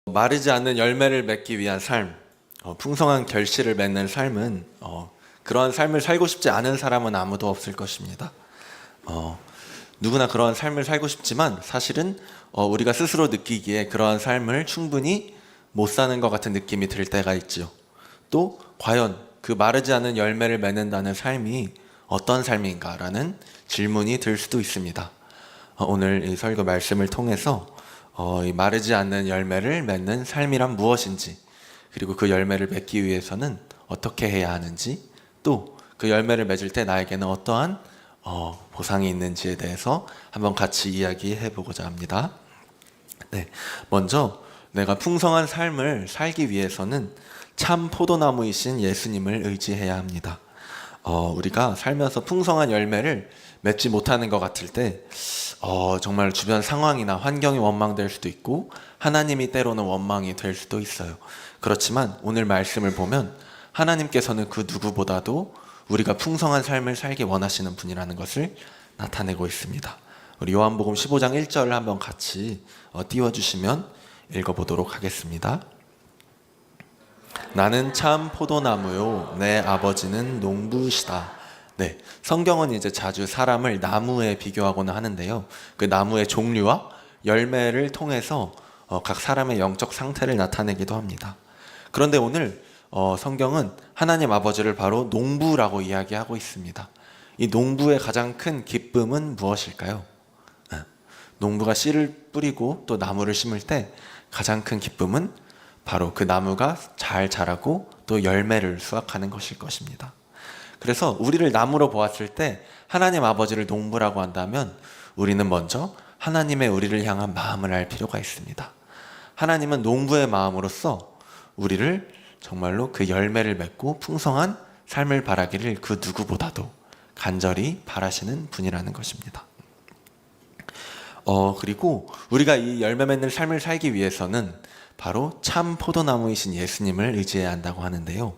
마르지 않는 열매를 맺기 위한 삶, 풍성한 결실을 맺는 삶은 그러한 삶을 살고 싶지 않은 사람은 아무도 없을 것입니다. 누구나 그러한 삶을 살고 싶지만 사실은 우리가 스스로 느끼기에 그러한 삶을 충분히 못 사는 것 같은 느낌이 들 때가 있지요. 또 과연 그 마르지 않는 열매를 맺는다는 삶이 어떤 삶인가라는 질문이 들 수도 있습니다. 오늘 이 설교 말씀을 통해서 이 마르지 않는 열매를 맺는 삶이란 무엇인지, 그리고 그 열매를 맺기 위해서는 어떻게 해야 하는지, 또 그 열매를 맺을 때 나에게는 어떠한 보상이 있는지에 대해서 한번 같이 이야기해 보고자 합니다. 네, 먼저 내가 풍성한 삶을 살기 위해서는 참 포도나무이신 예수님을 의지해야 합니다. 우리가 살면서 풍성한 열매를 맺지 못하는 것 같을 때 정말 주변 상황이나 환경이 원망될 수도 있고 하나님이 때로는 원망이 될 수도 있어요. 그렇지만 오늘 말씀을 보면 하나님께서는 그 누구보다도 우리가 풍성한 삶을 살기 원하시는 분이라는 것을 나타내고 있습니다. 우리 요한복음 15장 1절을 한번 같이 띄워주시면 읽어보도록 하겠습니다. 나는 참 포도나무요, 내 아버지는 농부시다. 네, 성경은 이제 자주 사람을 나무에 비교하곤 하는데요. 그 나무의 종류와 열매를 통해서 각 사람의 영적 상태를 나타내기도 합니다. 그런데 오늘 성경은 하나님 아버지를 바로 농부라고 이야기하고 있습니다. 이 농부의 가장 큰 기쁨은 무엇일까요? 농부가 씨를 뿌리고 또 나무를 심을 때 가장 큰 기쁨은 바로 그 나무가 잘 자라고 또 열매를 수확하는 것일 것입니다. 그래서 우리를 나무로 보았을 때 하나님 아버지를 농부라고 한다면 우리는 먼저 하나님의 우리를 향한 마음을 알 필요가 있습니다. 하나님은 농부의 마음으로써 우리를 정말로 그 열매를 맺고 풍성한 삶을 바라기를 그 누구보다도 간절히 바라시는 분이라는 것입니다. 그리고 우리가 이 열매 맺는 삶을 살기 위해서는 바로 참 포도나무이신 예수님을 의지해야 한다고 하는데요.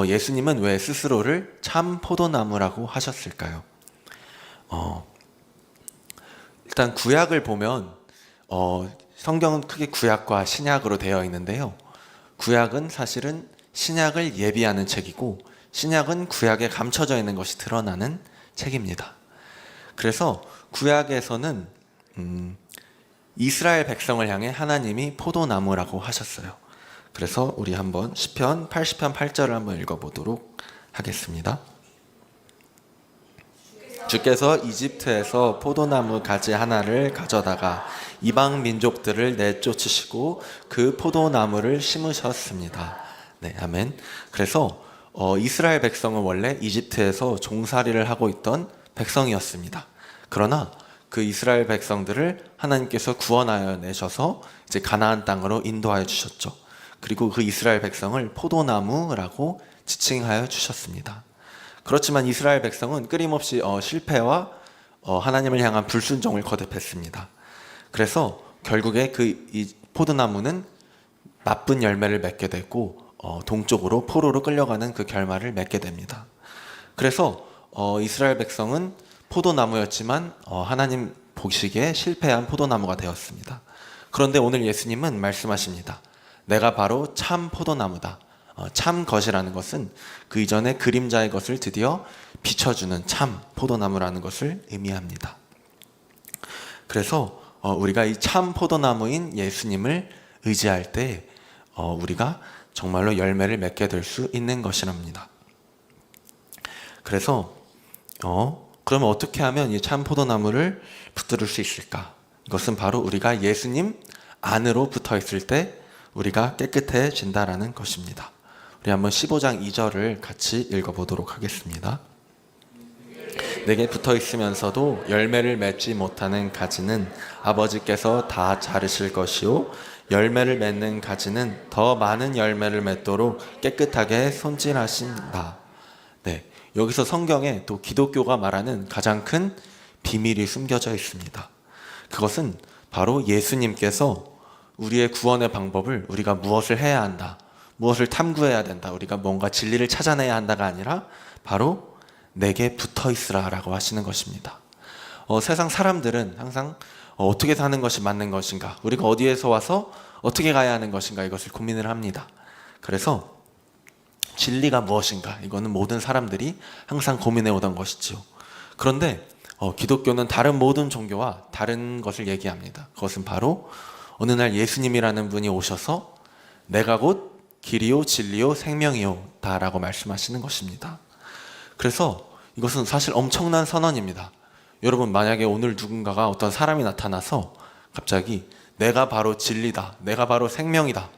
예수님은 왜 스스로를 참 포도나무라고 하셨을까요? 일단 구약을 보면 성경은 크게 구약과 신약으로 되어 있는데요. 구약은 사실은 신약을 예비하는 책이고 신약은 구약에 감춰져 있는 것이 드러나는 책입니다. 그래서 구약에서는 이스라엘 백성을 향해 하나님이 포도나무라고 하셨어요. 그래서 우리 한번 시편 80편 8절을 한번 읽어보도록 하겠습니다. 주께서 이집트에서 포도나무 가지 하나를 가져다가 이방 민족들을 내쫓으시고 그 포도나무를 심으셨습니다. 네, 아멘. 그래서 이스라엘 백성은 원래 이집트에서 종살이를 하고 있던 백성이었습니다. 그러나 그 이스라엘 백성들을 하나님께서 구원하여 내셔서 이제 가나안 땅으로 인도하여 주셨죠. 그리고 그 이스라엘 백성을 포도나무라고 지칭하여 주셨습니다. 그렇지만 이스라엘 백성은 끊임없이 실패와 하나님을 향한 불순종을 거듭했습니다. 그래서 결국에 이 포도나무는 나쁜 열매를 맺게 되고 동쪽으로 포로로 끌려가는 그 결말을 맺게 됩니다. 그래서 이스라엘 백성은 포도나무였지만 하나님 보시기에 실패한 포도나무가 되었습니다. 그런데 오늘 예수님은 말씀하십니다. 내가 바로 참 포도나무다. 참 것이라는 것은 그 이전의 그림자의 것을 드디어 비춰주는 참 포도나무라는 것을 의미합니다. 그래서 우리가 이 참 포도나무인 예수님을 의지할 때 우리가 정말로 열매를 맺게 될 수 있는 것이랍니다. 그래서 그러면 어떻게 하면 이 참 포도나무를 붙들 수 있을까? 이것은 바로 우리가 예수님 안으로 붙어 있을 때 우리가 깨끗해진다라는 것입니다. 우리 한번 15장 2절을 같이 읽어보도록 하겠습니다. 내게 붙어 있으면서도 열매를 맺지 못하는 가지는 아버지께서 다 자르실 것이요 열매를 맺는 가지는 더 많은 열매를 맺도록 깨끗하게 손질하신다. 네, 여기서 성경에 또 기독교가 말하는 가장 큰 비밀이 숨겨져 있습니다. 그것은 바로 예수님께서 우리의 구원의 방법을 우리가 무엇을 해야 한다, 무엇을 탐구해야 된다, 우리가 뭔가 진리를 찾아내야 한다가 아니라 바로 내게 붙어 있으라 라고 하시는 것입니다. 세상 사람들은 항상 어떻게 사는 것이 맞는 것인가, 우리가 어디에서 와서 어떻게 가야 하는 것인가 이것을 고민을 합니다. 그래서 진리가 무엇인가 이거는 모든 사람들이 항상 고민해 오던 것이지요. 그런데 기독교는 다른 모든 종교와 다른 것을 얘기합니다. 그것은 바로 어느 날 예수님이라는 분이 오셔서 내가 곧 길이요 진리요 생명이요 다라고 말씀하시는 것입니다. 그래서 이것은 사실 엄청난 선언입니다. 여러분, 만약에 오늘 누군가가 어떤 사람이 나타나서 갑자기 내가 바로 진리다, 내가 바로 생명이다,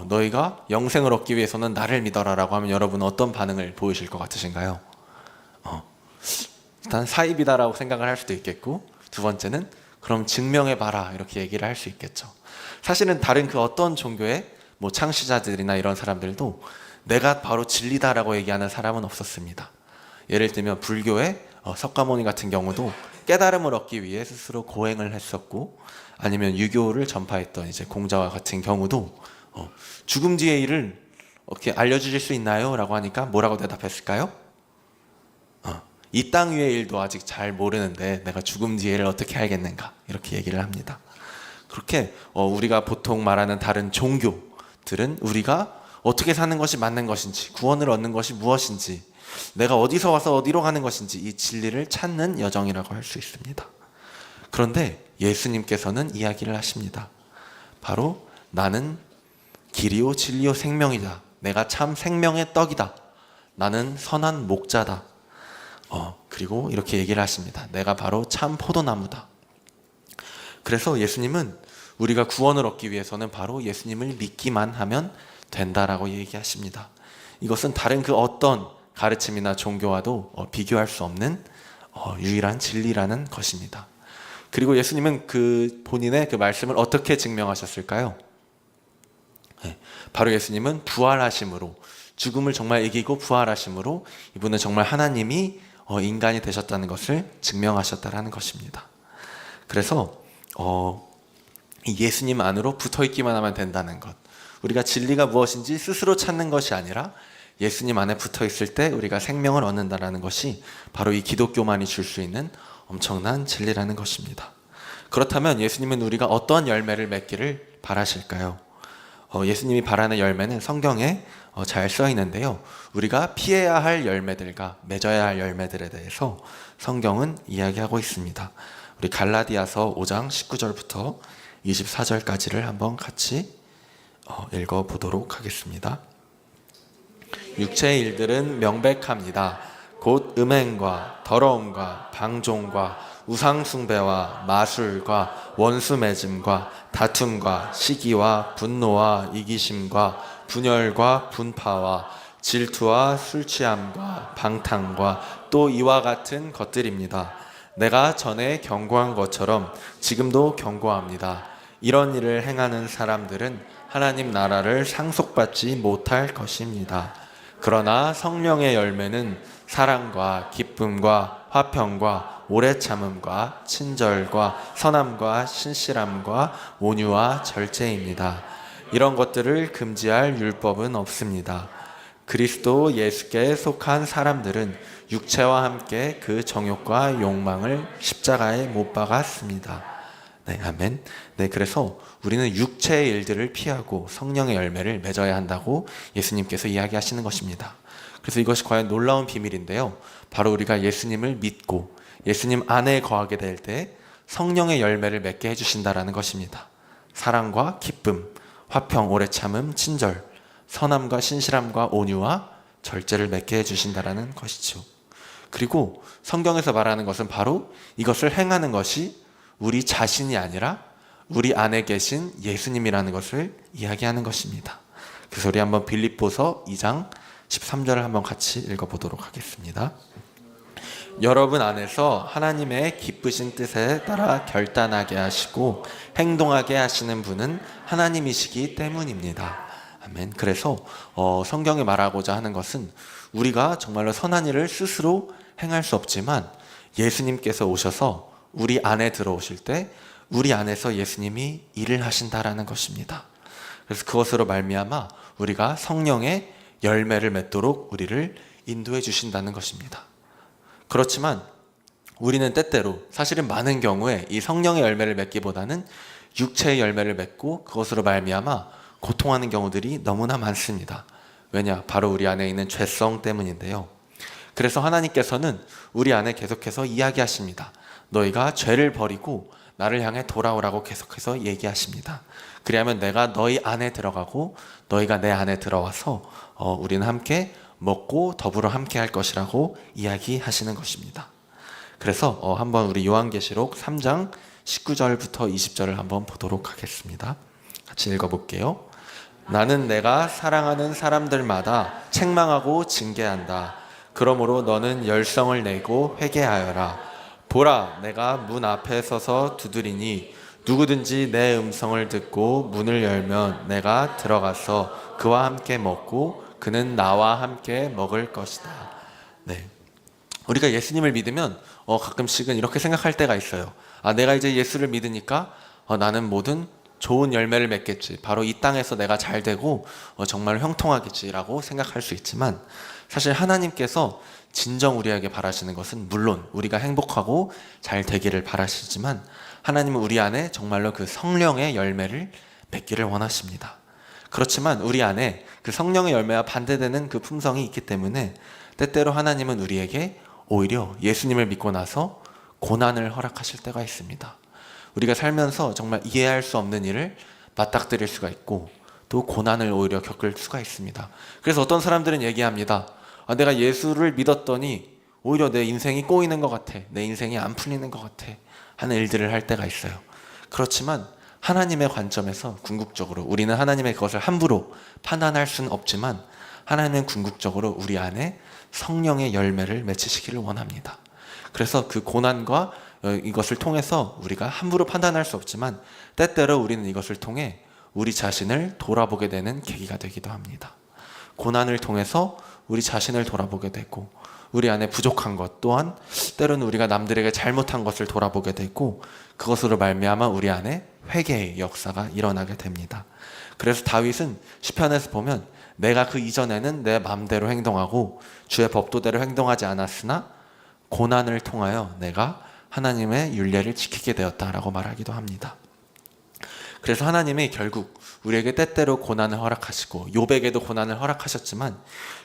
너희가 영생을 얻기 위해서는 나를 믿어라 라고 하면 여러분은 어떤 반응을 보이실 것 같으신가요? 일단 사입이다라고 생각을 할 수도 있겠고, 두 번째는 그럼 증명해봐라 이렇게 얘기를 할 수 있겠죠. 사실은 다른 그 어떤 종교의 창시자들이나 이런 사람들도 내가 바로 진리다라고 얘기하는 사람은 없었습니다. 예를 들면 불교의 석가모니 같은 경우도 깨달음을 얻기 위해 스스로 고행을 했었고, 아니면 유교를 전파했던 이제 공자와 같은 경우도 죽음 뒤의 일을 어떻게 알려주실 수 있나요? 라고 하니까 뭐라고 대답했을까요? 이 땅 위의 일도 아직 잘 모르는데 내가 죽음 뒤의 일을 어떻게 알겠는가 이렇게 얘기를 합니다. 그렇게 우리가 보통 말하는 다른 종교들은 우리가 어떻게 사는 것이 맞는 것인지, 구원을 얻는 것이 무엇인지, 내가 어디서 와서 어디로 가는 것인지 이 진리를 찾는 여정이라고 할 수 있습니다. 그런데 예수님께서는 이야기를 하십니다. 바로 나는 길이요 진리요 생명이다. 내가 참 생명의 떡이다. 나는 선한 목자다. 그리고 이렇게 얘기를 하십니다. 내가 바로 참 포도나무다. 그래서 예수님은 우리가 구원을 얻기 위해서는 바로 예수님을 믿기만 하면 된다라고 얘기하십니다. 이것은 다른 그 어떤 가르침이나 종교와도 비교할 수 없는 유일한 진리라는 것입니다. 그리고 예수님은 그 본인의 그 말씀을 어떻게 증명하셨을까요? 바로 예수님은 부활하심으로, 죽음을 정말 이기고 부활하심으로 이분은 정말 하나님이 인간이 되셨다는 것을 증명하셨다라는 것입니다. 그래서 예수님 안으로 붙어있기만 하면 된다는 것, 우리가 진리가 무엇인지 스스로 찾는 것이 아니라 예수님 안에 붙어있을 때 우리가 생명을 얻는다는 것이 바로 이 기독교만이 줄 수 있는 엄청난 진리라는 것입니다. 그렇다면 예수님은 우리가 어떠한 열매를 맺기를 바라실까요? 예수님이 바라는 열매는 성경에 잘 써 있는데요. 우리가 피해야 할 열매들과 맺어야 할 열매들에 대해서 성경은 이야기하고 있습니다. 우리 갈라디아서 5장 19절부터 24절까지를 한번 같이 읽어보도록 하겠습니다. 육체의 일들은 명백합니다. 곧 음행과 더러움과 방종과 우상숭배와 마술과 원수맺음과 다툼과 시기와 분노와 이기심과 분열과 분파와 질투와 술취함과 방탕과 또 이와 같은 것들입니다. 내가 전에 경고한 것처럼 지금도 경고합니다. 이런 일을 행하는 사람들은 하나님 나라를 상속받지 못할 것입니다. 그러나 성령의 열매는 사랑과 기쁨과 화평과 오래 참음과 친절과 선함과 신실함과 온유와 절제입니다. 이런 것들을 금지할 율법은 없습니다. 그리스도 예수께 속한 사람들은 육체와 함께 그 정욕과 욕망을 십자가에 못 박았습니다. 네, 아멘. 네, 그래서 우리는 육체의 일들을 피하고 성령의 열매를 맺어야 한다고 예수님께서 이야기하시는 것입니다. 그래서 이것이 과연 놀라운 비밀인데요. 바로 우리가 예수님을 믿고 예수님 안에 거하게 될 때 성령의 열매를 맺게 해주신다라는 것입니다. 사랑과 기쁨, 화평, 오래 참음, 친절, 선함과 신실함과 온유와 절제를 맺게 해주신다라는 것이죠. 그리고 성경에서 말하는 것은 바로 이것을 행하는 것이 우리 자신이 아니라 우리 안에 계신 예수님이라는 것을 이야기하는 것입니다. 그래서 우리 한번 빌립보서 2장 13절을 한번 같이 읽어보도록 하겠습니다. 여러분 안에서 하나님의 기쁘신 뜻에 따라 결단하게 하시고 행동하게 하시는 분은 하나님이시기 때문입니다. 아멘. 그래서 성경이 말하고자 하는 것은 우리가 정말로 선한 일을 스스로 행할 수 없지만 예수님께서 오셔서 우리 안에 들어오실 때 우리 안에서 예수님이 일을 하신다라는 것입니다. 그래서 그것으로 말미암아 우리가 성령의 열매를 맺도록 우리를 인도해 주신다는 것입니다. 그렇지만 우리는 때때로 사실은 많은 경우에 이 성령의 열매를 맺기보다는 육체의 열매를 맺고 그것으로 말미암아 고통하는 경우들이 너무나 많습니다. 왜냐? 바로 우리 안에 있는 죄성 때문인데요. 그래서 하나님께서는 우리 안에 계속해서 이야기하십니다. 너희가 죄를 버리고 나를 향해 돌아오라고 계속해서 얘기하십니다. 그리하면 내가 너희 안에 들어가고 너희가 내 안에 들어와서 우리는 함께 먹고 더불어 함께 할 것이라고 이야기하시는 것입니다. 그래서 한번 우리 요한계시록 3장 19절부터 20절을 한번 보도록 하겠습니다. 같이 읽어볼게요. 나는 내가 사랑하는 사람들마다 책망하고 징계한다. 그러므로 너는 열성을 내고 회개하여라. 보라, 내가 문 앞에 서서 두드리니 누구든지 내 음성을 듣고 문을 열면 내가 들어가서 그와 함께 먹고 그는 나와 함께 먹을 것이다. 네, 우리가 예수님을 믿으면 가끔씩은 이렇게 생각할 때가 있어요. 내가 이제 예수를 믿으니까 나는 모든 좋은 열매를 맺겠지. 바로 이 땅에서 내가 잘 되고 정말 형통하겠지라고 생각할 수 있지만, 사실 하나님께서 진정 우리에게 바라시는 것은 물론 우리가 행복하고 잘 되기를 바라시지만, 하나님은 우리 안에 정말로 그 성령의 열매를 맺기를 원하십니다. 그렇지만 우리 안에 그 성령의 열매와 반대되는 그 품성이 있기 때문에 때때로 하나님은 우리에게 오히려 예수님을 믿고 나서 고난을 허락하실 때가 있습니다. 우리가 살면서 정말 이해할 수 없는 일을 맞닥뜨릴 수가 있고 또 고난을 오히려 겪을 수가 있습니다. 그래서 어떤 사람들은 얘기합니다. 내가 예수를 믿었더니 오히려 내 인생이 꼬이는 것 같아. 내 인생이 안 풀리는 것 같아. 하는 일들을 할 때가 있어요. 그렇지만 하나님의 관점에서 궁극적으로 우리는 하나님의 그것을 함부로 판단할 수는 없지만, 하나님은 궁극적으로 우리 안에 성령의 열매를 맺히시기를 원합니다. 그래서 그 고난과 이것을 통해서 우리가 함부로 판단할 수 없지만 때때로 우리는 이것을 통해 우리 자신을 돌아보게 되는 계기가 되기도 합니다. 고난을 통해서 우리 자신을 돌아보게 되고 우리 안에 부족한 것, 또한 때로는 우리가 남들에게 잘못한 것을 돌아보게 되고 그것으로 말미암아 우리 안에 회개의 역사가 일어나게 됩니다. 그래서 다윗은 시편에서 보면 내가 그 이전에는 내 마음대로 행동하고 주의 법도대로 행동하지 않았으나 고난을 통하여 내가 하나님의 율례를 지키게 되었다라고 말하기도 합니다. 그래서 하나님이 결국 우리에게 때때로 고난을 허락하시고 욥에게도 고난을 허락하셨지만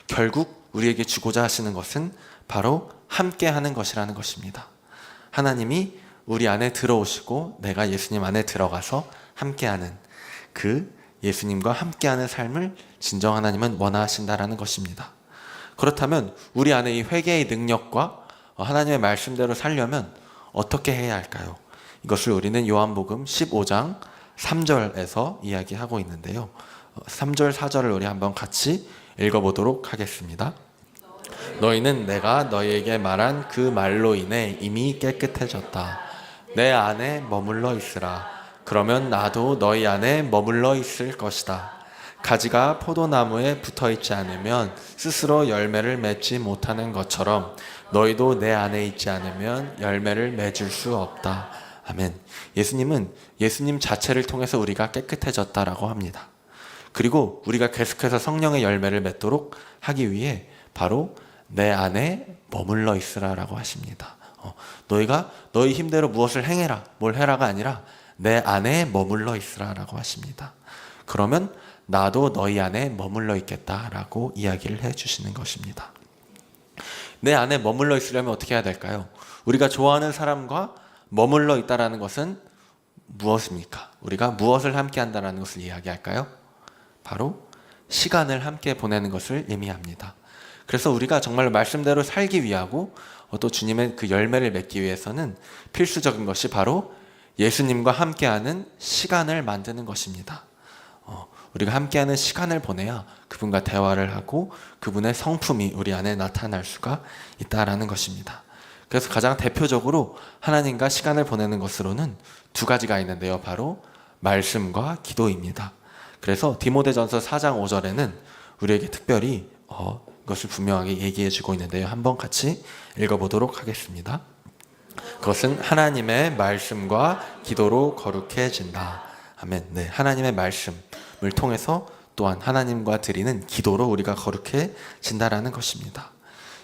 결국 우리에게 주고자 하시는 것은 바로 함께하는 것이라는 것입니다. 하나님이 우리 안에 들어오시고 내가 예수님 안에 들어가서 함께하는 그 예수님과 함께하는 삶을 진정 하나님은 원하신다라는 것입니다. 그렇다면 우리 안에 이 회개의 능력과 하나님의 말씀대로 살려면 어떻게 해야 할까요? 이것을 우리는 요한복음 15장 3절에서 이야기하고 있는데요. 3절 4절을 우리 한번 같이 읽어보도록 하겠습니다. 너희는 내가 너희에게 말한 그 말로 인해 이미 깨끗해졌다. 내 안에 머물러 있으라. 그러면 나도 너희 안에 머물러 있을 것이다. 가지가 포도나무에 붙어있지 않으면 스스로 열매를 맺지 못하는 것처럼 너희도 내 안에 있지 않으면 열매를 맺을 수 없다. 아멘. 예수님은 예수님 자체를 통해서 우리가 깨끗해졌다라고 합니다. 그리고 우리가 계속해서 성령의 열매를 맺도록 하기 위해 바로 내 안에 머물러 있으라라고 하십니다. 너희가 너희 힘대로 무엇을 행해라, 뭘 해라가 아니라 내 안에 머물러 있으라라고 하십니다. 그러면 나도 너희 안에 머물러 있겠다라고 이야기를 해주시는 것입니다. 내 안에 머물러 있으려면 어떻게 해야 될까요? 우리가 좋아하는 사람과 머물러 있다라는 것은 무엇입니까? 우리가 무엇을 함께 한다라는 것을 이야기할까요? 바로 시간을 함께 보내는 것을 의미합니다. 그래서 우리가 정말 말씀대로 살기 위하고 또 주님의 그 열매를 맺기 위해서는 필수적인 것이 바로 예수님과 함께하는 시간을 만드는 것입니다. 우리가 함께하는 시간을 보내야 그분과 대화를 하고 그분의 성품이 우리 안에 나타날 수가 있다라는 것입니다. 그래서 가장 대표적으로 하나님과 시간을 보내는 것으로는 두 가지가 있는데요. 바로 말씀과 기도입니다. 그래서 디모데전서 4장 5절에는 우리에게 특별히 이것을 분명하게 얘기해 주고 있는데요. 한번 같이 읽어보도록 하겠습니다. 그것은 하나님의 말씀과 기도로 거룩해진다. 아멘. 네, 하나님의 말씀을 통해서 또한 하나님과 드리는 기도로 우리가 거룩해진다라는 것입니다.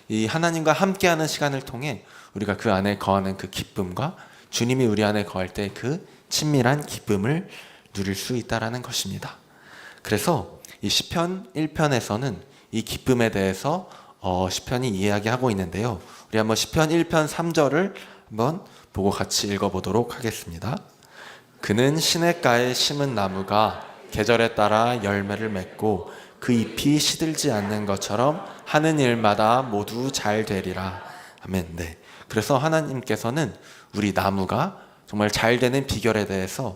이 하나님과 함께하는 시간을 통해 우리가 그 안에 거하는 그 기쁨과 주님이 우리 안에 거할 때 그 친밀한 기쁨을 누릴 수 있다라는 것입니다. 그래서 이 시편 1편에서는 이 기쁨에 대해서 시편이 이야기하고 있는데요. 우리 한번 시편 1편 3절을 한번 보고 같이 읽어보도록 하겠습니다. 그는 시냇가에 심은 나무가 계절에 따라 열매를 맺고 그 잎이 시들지 않는 것처럼 하는 일마다 모두 잘 되리라. 아멘. 네. 그래서 하나님께서는 우리 나무가 정말 잘 되는 비결에 대해서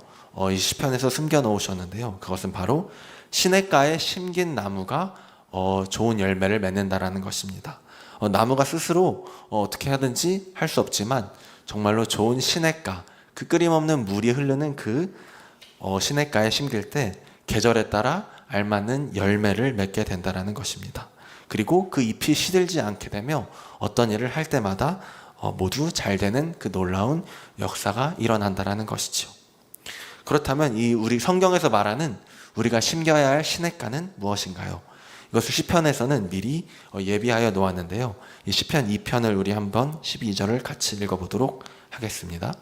이 시편에서 숨겨 놓으셨는데요. 그것은 바로 시냇가에 심긴 나무가 좋은 열매를 맺는다라는 것입니다. 나무가 스스로 어떻게 하든지 할 수 없지만 정말로 좋은 시냇가, 그 끊임없는 물이 흐르는 그 시냇가에 심길 때 계절에 따라 알맞는 열매를 맺게 된다라는 것입니다. 그리고 그 잎이 시들지 않게 되며 어떤 일을 할 때마다 모두 잘 되는 그 놀라운 역사가 일어난다라는 것이죠. 그렇다면 이 우리 성경에서 말하는 우리가 심겨야 할 시냇가는 무엇인가요? 이것을 시편에서는 미리 예비하여 놓았는데요. 이 시편 2편을 우리 한번 12절을 같이 읽어보도록 하겠습니다.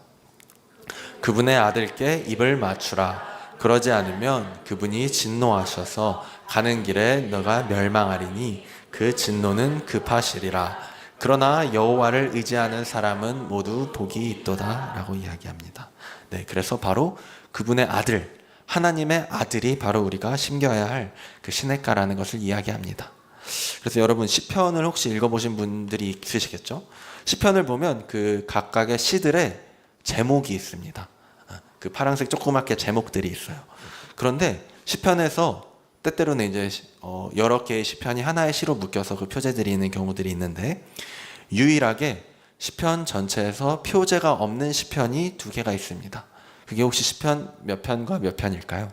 그분의 아들께 입을 맞추라. 그러지 않으면 그분이 진노하셔서 가는 길에 너가 멸망하리니 그 진노는 급하시리라. 그러나 여호와를 의지하는 사람은 모두 복이 있도다 라고 이야기합니다. 네, 그래서 바로 그분의 아들, 하나님의 아들이 바로 우리가 심겨야 할 그 시냇가라는 것을 이야기합니다. 그래서 여러분 시편을 혹시 읽어보신 분들이 있으시겠죠? 시편을 보면 그 각각의 시들의 제목이 있습니다. 그 파란색 조그맣게 제목들이 있어요. 그런데 시편에서 때때로는 이제 여러 개의 시편이 하나의 시로 묶여서 그 표제들이 있는 경우들이 있는데 유일하게 시편 전체에서 표제가 없는 시편이 2개가 있습니다. 그게 혹시 시편 몇 편과 몇 편일까요?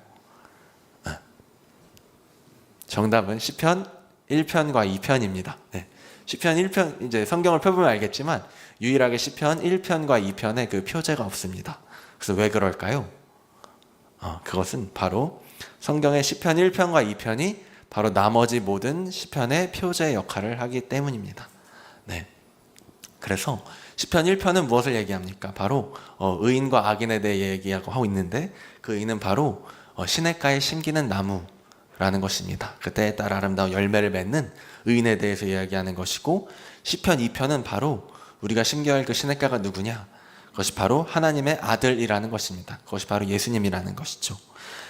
정답은 시편 1편과 2편입니다. 네. 시편 1편, 이제 성경을 펴보면 알겠지만 유일하게 시편 1편과 2편에 그 표제가 없습니다. 그래서 왜 그럴까요? 그것은 바로 성경의 시편 1편과 2편이 바로 나머지 모든 시편의 표제 역할을 하기 때문입니다. 네. 그래서 시편 1편은 무엇을 얘기합니까? 바로 의인과 악인에 대해 얘기하고 있는데 그 의인은 바로 시냇가에 심기는 나무라는 것입니다. 그때에 따라 아름다운 열매를 맺는 의인에 대해서 이야기하는 것이고 시편 2편은 바로 우리가 심겨야 할 그 시냇가가 누구냐? 그것이 바로 하나님의 아들이라는 것입니다. 그것이 바로 예수님이라는 것이죠.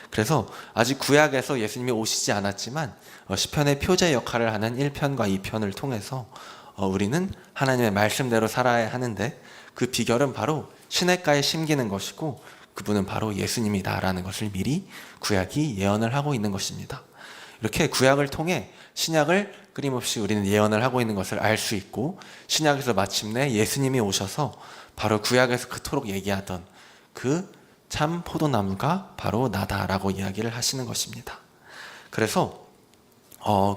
그래서 아직 구약에서 예수님이 오시지 않았지만 시편의 표제 역할을 하는 1편과 2편을 통해서 우리는 하나님의 말씀대로 살아야 하는데 그 비결은 바로 시냇가에 심기는 것이고 그분은 바로 예수님이다라는 것을 미리 구약이 예언을 하고 있는 것입니다. 이렇게 구약을 통해 신약을 끊임없이 우리는 예언을 하고 있는 것을 알 수 있고 신약에서 마침내 예수님이 오셔서 바로 구약에서 그토록 얘기하던 그 참 포도나무가 바로 나다라고 이야기를 하시는 것입니다. 그래서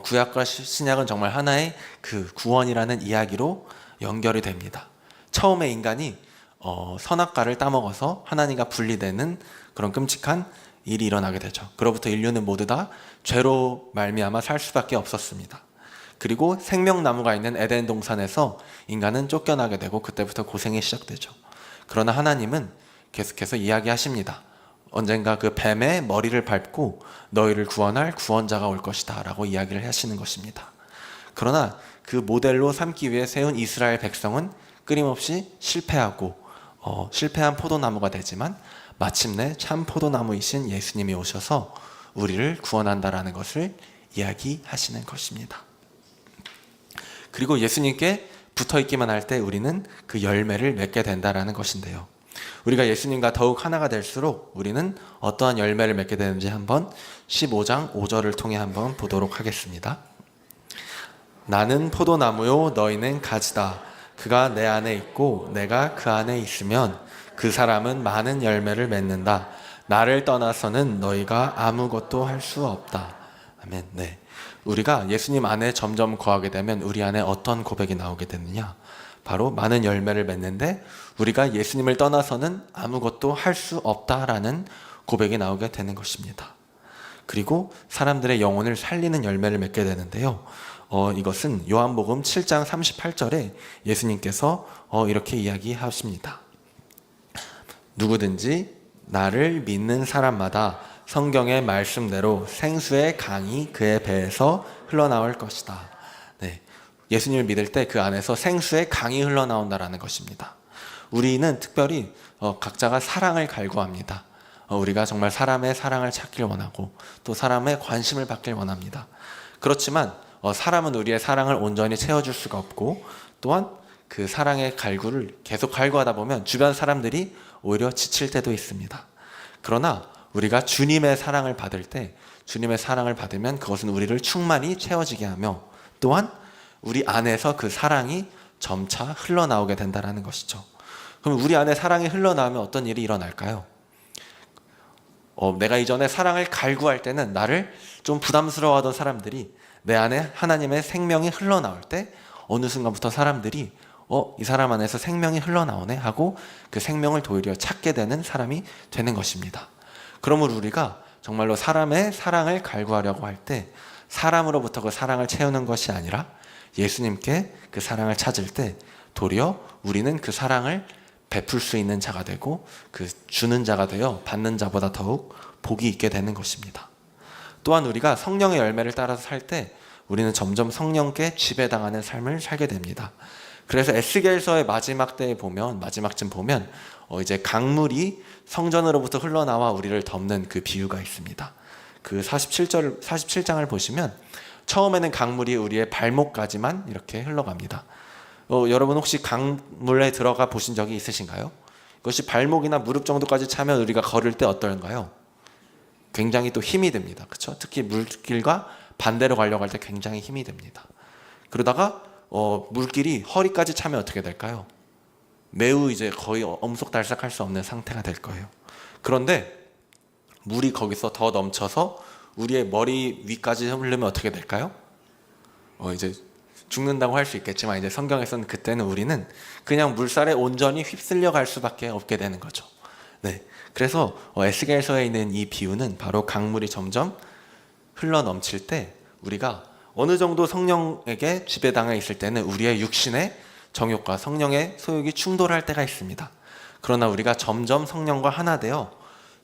구약과 신약은 정말 하나의 그 구원이라는 이야기로 연결이 됩니다. 처음에 인간이 선악과를 따먹어서 하나님과 분리되는 그런 끔찍한 일이 일어나게 되죠. 그로부터 인류는 모두 다 죄로 말미암아 살 수밖에 없었습니다. 그리고 생명나무가 있는 에덴 동산에서 인간은 쫓겨나게 되고 그때부터 고생이 시작되죠. 그러나 하나님은 계속해서 이야기하십니다. 언젠가 그 뱀의 머리를 밟고 너희를 구원할 구원자가 올 것이다 라고 이야기를 하시는 것입니다. 그러나 그 모델로 삼기 위해 세운 이스라엘 백성은 끊임없이 실패하고 실패한 포도나무가 되지만 마침내 참 포도나무이신 예수님이 오셔서 우리를 구원한다라는 것을 이야기하시는 것입니다. 그리고 예수님께 붙어있기만 할 때 우리는 그 열매를 맺게 된다라는 것인데요. 우리가 예수님과 더욱 하나가 될수록 우리는 어떠한 열매를 맺게 되는지 한번 15장 5절을 통해 한번 보도록 하겠습니다. 나는 포도나무요 너희는 가지다. 그가 내 안에 있고 내가 그 안에 있으면 그 사람은 많은 열매를 맺는다. 나를 떠나서는 너희가 아무것도 할 수 없다. 아멘. 네. 우리가 예수님 안에 점점 거하게 되면 우리 안에 어떤 고백이 나오게 되느냐? 바로 많은 열매를 맺는데 우리가 예수님을 떠나서는 아무것도 할 수 없다라는 고백이 나오게 되는 것입니다. 그리고 사람들의 영혼을 살리는 열매를 맺게 되는데요. 이것은 요한복음 7장 38절에 예수님께서 이렇게 이야기하십니다. 누구든지 나를 믿는 사람마다 성경의 말씀대로 생수의 강이 그의 배에서 흘러나올 것이다. 네, 예수님을 믿을 때 그 안에서 생수의 강이 흘러나온다라는 것입니다. 우리는 특별히 각자가 사랑을 갈구합니다. 우리가 정말 사람의 사랑을 찾길 원하고 또 사람의 관심을 받길 원합니다. 그렇지만 사람은 우리의 사랑을 온전히 채워줄 수가 없고, 또한 그 사랑의 갈구를 계속 갈구하다 보면 주변 사람들이 오히려 지칠 때도 있습니다. 그러나 우리가 주님의 사랑을 받을 때, 주님의 사랑을 받으면 그것은 우리를 충만히 채워지게 하며, 또한 우리 안에서 그 사랑이 점차 흘러나오게 된다는 것이죠. 그럼 우리 안에 사랑이 흘러나오면 어떤 일이 일어날까요? 내가 이전에 사랑을 갈구할 때는 나를 좀 부담스러워하던 사람들이 내 안에 하나님의 생명이 흘러나올 때 어느 순간부터 사람들이 이 사람 안에서 생명이 흘러나오네 하고 그 생명을 도리어 찾게 되는 사람이 되는 것입니다. 그러므로 우리가 정말로 사람의 사랑을 갈구하려고 할 때 사람으로부터 그 사랑을 채우는 것이 아니라 예수님께 그 사랑을 찾을 때 도리어 우리는 그 사랑을 베풀 수 있는 자가 되고 그 주는 자가 되어 받는 자보다 더욱 복이 있게 되는 것입니다. 또한 우리가 성령의 열매를 따라서 살 때 우리는 점점 성령께 지배당하는 삶을 살게 됩니다. 그래서 에스겔서의 마지막 때에 보면, 마지막쯤 보면 이제 강물이 성전으로부터 흘러나와 우리를 덮는 그 비유가 있습니다. 그 47장을 보시면 처음에는 강물이 우리의 발목까지만 이렇게 흘러갑니다. 여러분 혹시 강물에 들어가 보신 적이 있으신가요? 이것이 발목이나 무릎 정도까지 차면 우리가 걸을 때 어떨까요? 굉장히 또 힘이 듭니다. 그렇죠? 특히 물길과 반대로 가려고 할 때 굉장히 힘이 듭니다. 그러다가 물길이 허리까지 차면 어떻게 될까요? 매우 이제 거의 엄석달싹할 수 없는 상태가 될 거예요. 그런데 물이 거기서 더 넘쳐서 우리의 머리 위까지 흐르면 어떻게 될까요? 이제 죽는다고 할 수 있겠지만 이제 성경에서는 그때는 우리는 그냥 물살에 온전히 휩쓸려 갈 수밖에 없게 되는 거죠. 네, 그래서 에스겔서에 있는 이 비유는 바로 강물이 점점 흘러 넘칠 때 우리가 어느 정도 성령에게 지배당해 있을 때는 우리의 육신의 정욕과 성령의 소욕이 충돌할 때가 있습니다. 그러나 우리가 점점 성령과 하나 되어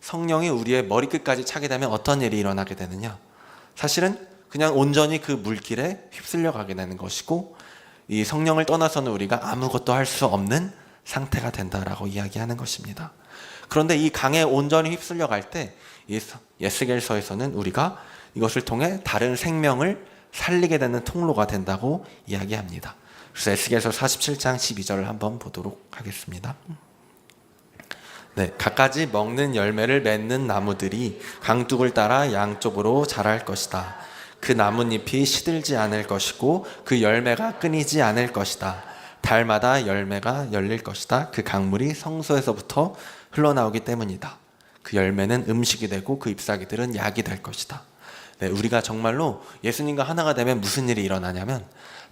성령이 우리의 머리끝까지 차게 되면 어떤 일이 일어나게 되느냐? 사실은 그냥 온전히 그 물길에 휩쓸려 가게 되는 것이고, 이 성령을 떠나서는 우리가 아무것도 할 수 없는 상태가 된다라고 이야기하는 것입니다. 그런데 이 강에 온전히 휩쓸려 갈 때 에스겔서에서는 우리가 이것을 통해 다른 생명을 살리게 되는 통로가 된다고 이야기합니다. 그래서 에스겔서 47장 12절을 한번 보도록 하겠습니다. 네, 갖가지 먹는 열매를 맺는 나무들이 강둑을 따라 양쪽으로 자랄 것이다. 그 나뭇잎이 시들지 않을 것이고 그 열매가 끊이지 않을 것이다. 달마다 열매가 열릴 것이다. 그 강물이 성소에서부터 흘러나오기 때문이다. 그 열매는 음식이 되고 그 잎사귀들은 약이 될 것이다. 네, 우리가 정말로 예수님과 하나가 되면 무슨 일이 일어나냐면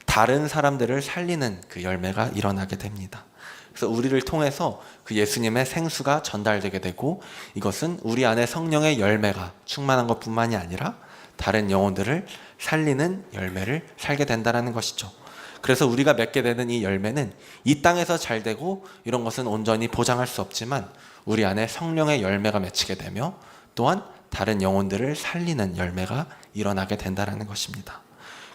다른 사람들을 살리는 그 열매가 일어나게 됩니다. 그래서 우리를 통해서 그 예수님의 생수가 전달되게 되고, 이것은 우리 안에 성령의 열매가 충만한 것뿐만이 아니라 다른 영혼들을 살리는 열매를 살게 된다는 것이죠. 그래서 우리가 맺게 되는 이 열매는 이 땅에서 잘 되고 이런 것은 온전히 보장할 수 없지만 우리 안에 성령의 열매가 맺히게 되며 또한 다른 영혼들을 살리는 열매가 일어나게 된다는 것입니다.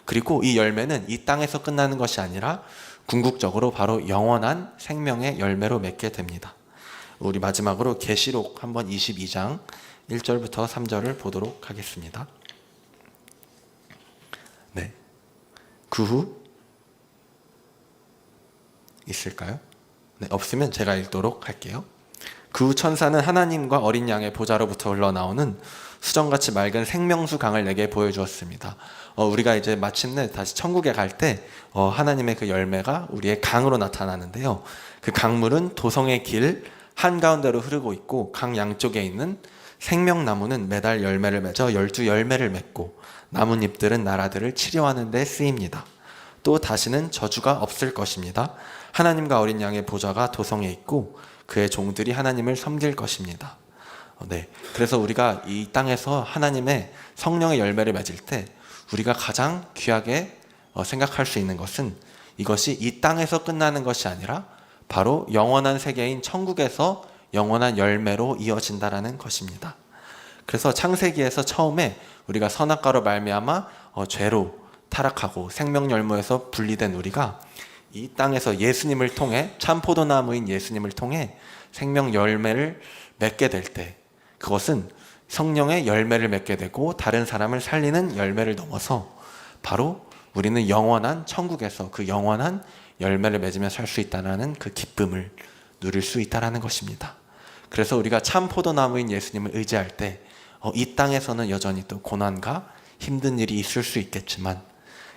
그리고 이 열매는 이 땅에서 끝나는 것이 아니라 궁극적으로 바로 영원한 생명의 열매로 맺게 됩니다. 우리 마지막으로 계시록 한번 22장 1절부터 3절을 보도록 하겠습니다. 네, 그 후 있을까요? 네, 없으면 제가 읽도록 할게요. 그 후 천사는 하나님과 어린 양의 보좌로부터 흘러나오는 수정같이 맑은 생명수 강을 내게 보여주었습니다. 우리가 이제 마침내 다시 천국에 갈 때 하나님의 그 열매가 우리의 강으로 나타나는데요. 그 강물은 도성의 길 한가운데로 흐르고 있고 강 양쪽에 있는 생명나무는 매달 열매를 맺어 12열매를 맺고 나뭇잎들은 나라들을 치료하는 데 쓰입니다. 또 다시는 저주가 없을 것입니다. 하나님과 어린 양의 보좌가 도성에 있고 그의 종들이 하나님을 섬길 것입니다. 네, 그래서 우리가 이 땅에서 하나님의 성령의 열매를 맺을 때 우리가 가장 귀하게 생각할 수 있는 것은 이것이 이 땅에서 끝나는 것이 아니라 바로 영원한 세계인 천국에서 영원한 열매로 이어진다라는 것입니다. 그래서 창세기에서 처음에 우리가 선악과로 말미암아 죄로 타락하고 생명열매에서 분리된 우리가 이 땅에서 예수님을 통해, 참 포도나무인 예수님을 통해 생명 열매를 맺게 될 때, 그것은 성령의 열매를 맺게 되고 다른 사람을 살리는 열매를 넘어서 바로 우리는 영원한 천국에서 그 영원한 열매를 맺으며 살 수 있다는 그 기쁨을 누릴 수 있다는 것입니다. 그래서 우리가 참 포도나무인 예수님을 의지할 때 이 땅에서는 여전히 또 고난과 힘든 일이 있을 수 있겠지만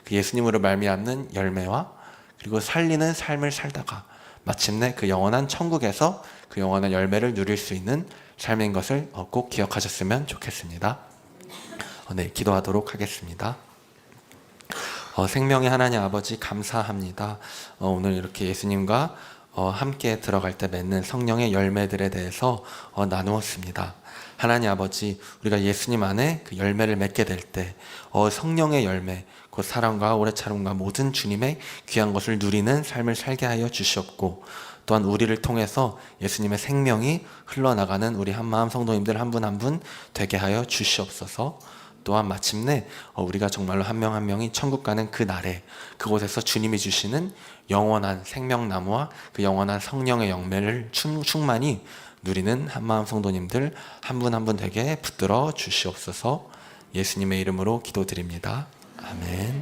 그 예수님으로 말미암는 열매와 그리고 살리는 삶을 살다가 마침내 그 영원한 천국에서 그 영원한 열매를 누릴 수 있는 삶인 것을 꼭 기억하셨으면 좋겠습니다. 네, 기도하도록 하겠습니다. 생명의 하나님 아버지 감사합니다. 오늘 이렇게 예수님과 함께 들어갈 때 맺는 성령의 열매들에 대해서 나누었습니다. 하나님 아버지, 우리가 예수님 안에 그 열매를 맺게 될 때 성령의 열매, 곧 사랑과 오래 참음과 모든 주님의 귀한 것을 누리는 삶을 살게 하여 주시옵고, 또한 우리를 통해서 예수님의 생명이 흘러나가는 우리 한마음 성도님들 한 분 한 분 되게 하여 주시옵소서. 또한 마침내 우리가 정말로 한 명 한 명이 천국 가는 그 날에 그곳에서 주님이 주시는 영원한 생명나무와 그 영원한 성령의 열매를 충만히 누리는 한마음 성도님들 한 분 한 분 되게 붙들어 주시옵소서. 예수님의 이름으로 기도드립니다. 아멘.